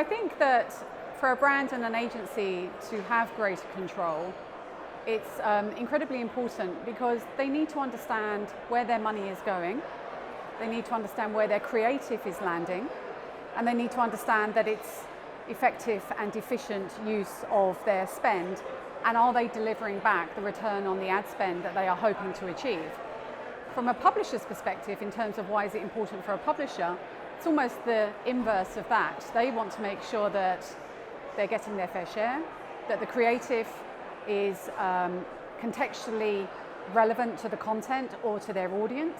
I think that for a brand and an agency to have greater control, it's incredibly important because they need to understand where their money is going, they need to understand where their creative is landing, and they need to understand that it's effective and efficient use of their spend, and are they delivering back the return on the ad spend that they are hoping to achieve. From a publisher's perspective, in terms of why is it important for a publisher, it's almost the inverse of that. They want to make sure that they're getting their fair share, that the creative is contextually relevant to the content or to their audience,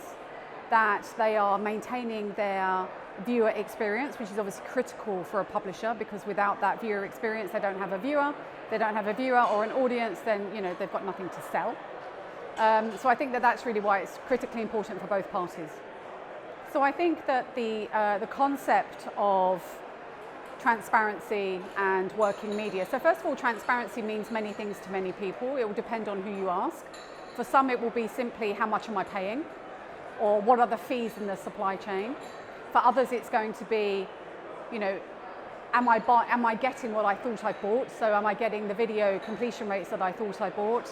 that they are maintaining their viewer experience, which is obviously critical for a publisher, because without that viewer experience, they don't have a viewer. They don't have a viewer or an audience, then they've got nothing to sell. So I think that that's really why it's critically important for both parties. So I think that the concept of transparency and working media. So first of all, transparency means many things to many people. It will depend on who you ask. For some, it will be simply how much am I paying, or what are the fees in the supply chain. For others, it's going to be, am I getting what I thought I bought? So am I getting the video completion rates that I thought I bought?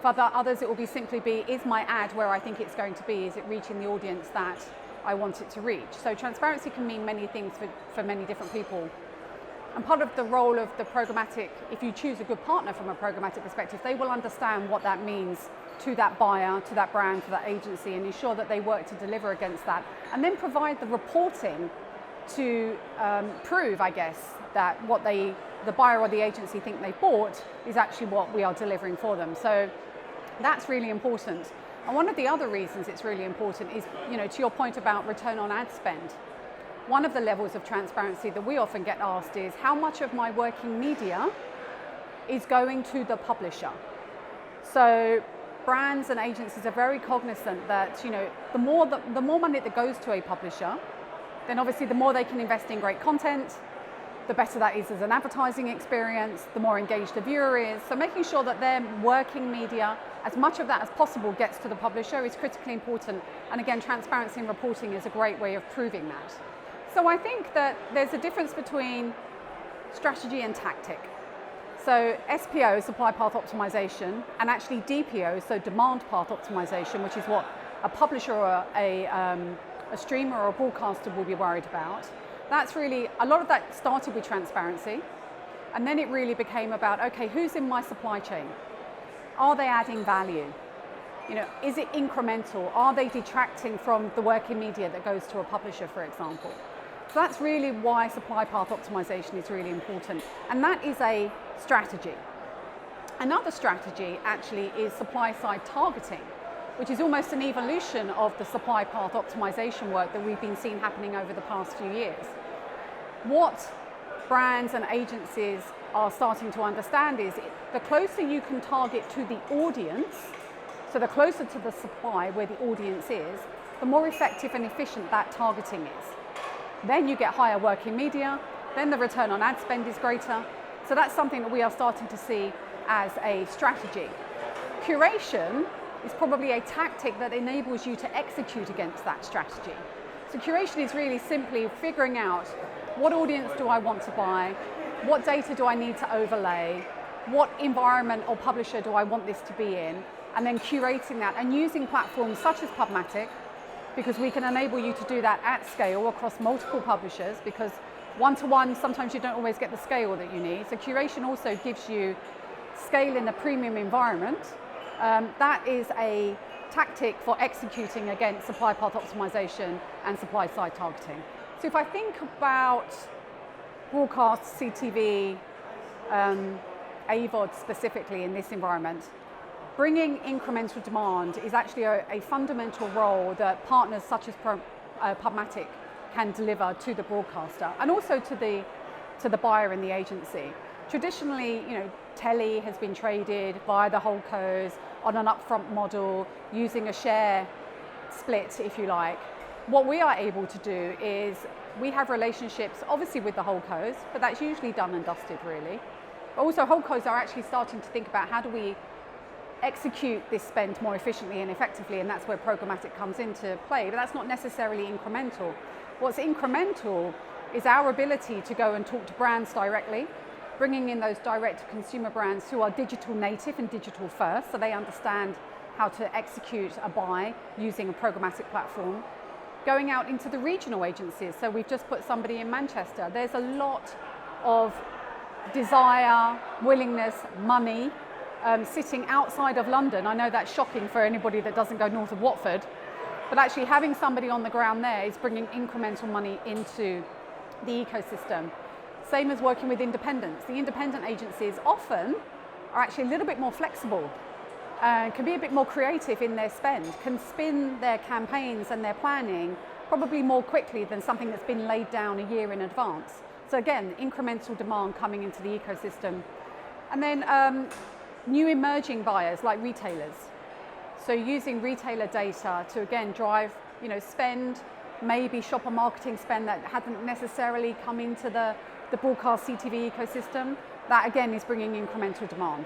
For others, it will be simply be, is my ad where I think it's going to be? Is it reaching the audience that I want it to reach? So transparency can mean many things for many different people. And part of the role of the programmatic, if you choose a good partner from a programmatic perspective, they will understand what that means to that buyer, to that brand, to that agency, and ensure that they work to deliver against that, and then provide the reporting to prove, I guess, that what the buyer or the agency think they bought is actually what we are delivering for them. So that's really important. And one of the other reasons it's really important is, to your point about return on ad spend. One of the levels of transparency that we often get asked is how much of my working media is going to the publisher. So brands and agencies are very cognizant that the more money that goes to a publisher, then obviously the more they can invest in great content, the better that is as an advertising experience, the more engaged the viewer is. So making sure that their working media, as much of that as possible, gets to the publisher is critically important. And again, transparency and reporting is a great way of proving that. So I think that there's a difference between strategy and tactic. So SPO, supply path optimization, and actually DPO, so demand path optimization, which is what a publisher or a streamer or a broadcaster will be worried about. That's really, a lot of that started with transparency, and then it really became about, okay, who's in my supply chain? Are they adding value? Is it incremental? Are they detracting from the working media that goes to a publisher, for example? So that's really why supply path optimization is really important. And that is a strategy. Another strategy actually is supply side targeting, which is almost an evolution of the supply path optimization work that we've been seeing happening over the past few years. What brands and agencies are starting to understand is the closer you can target to the audience, so the closer to the supply where the audience is, the more effective and efficient that targeting is. Then you get higher working media, then the return on ad spend is greater. So that's something that we are starting to see as a strategy. Curation is probably a tactic that enables you to execute against that strategy. So curation is really simply figuring out what audience do I want to buy, what data do I need to overlay, what environment or publisher do I want this to be in, and then curating that and using platforms such as Pubmatic, because we can enable you to do that at scale across multiple publishers, because one-to-one, sometimes you don't always get the scale that you need. So curation also gives you scale in a premium environment. That is a tactic for executing against supply path optimization and supply side targeting. So if I think about broadcast, CTV, AVOD specifically in this environment, bringing incremental demand is actually a fundamental role that partners such as Pubmatic can deliver to the broadcaster and also to the buyer in the agency. Traditionally, telly has been traded via the holdcos on an upfront model using a share split, if you like. What we are able to do is we have relationships, obviously with the holdcos, but that's usually done and dusted, really. But also, holdcos are actually starting to think about how do we execute this spend more efficiently and effectively, and that's where programmatic comes into play. But that's not necessarily incremental. What's incremental is our ability to go and talk to brands directly, bringing in those direct-to-consumer brands who are digital native and digital first, so they understand how to execute a buy using a programmatic platform. Going out into the regional agencies, so we've just put somebody in Manchester. There's a lot of desire, willingness, money sitting outside of London. I know that's shocking for anybody that doesn't go north of Watford, but actually having somebody on the ground there is bringing incremental money into the ecosystem. Same as working with independents. The independent agencies often are actually a little bit more flexible, can be a bit more creative in their spend, can spin their campaigns and their planning probably more quickly than something that's been laid down a year in advance. So again, incremental demand coming into the ecosystem. And then new emerging buyers like retailers. So using retailer data to again drive spend, maybe shopper marketing spend that hadn't necessarily come into the broadcast CTV ecosystem. That again is bringing incremental demand.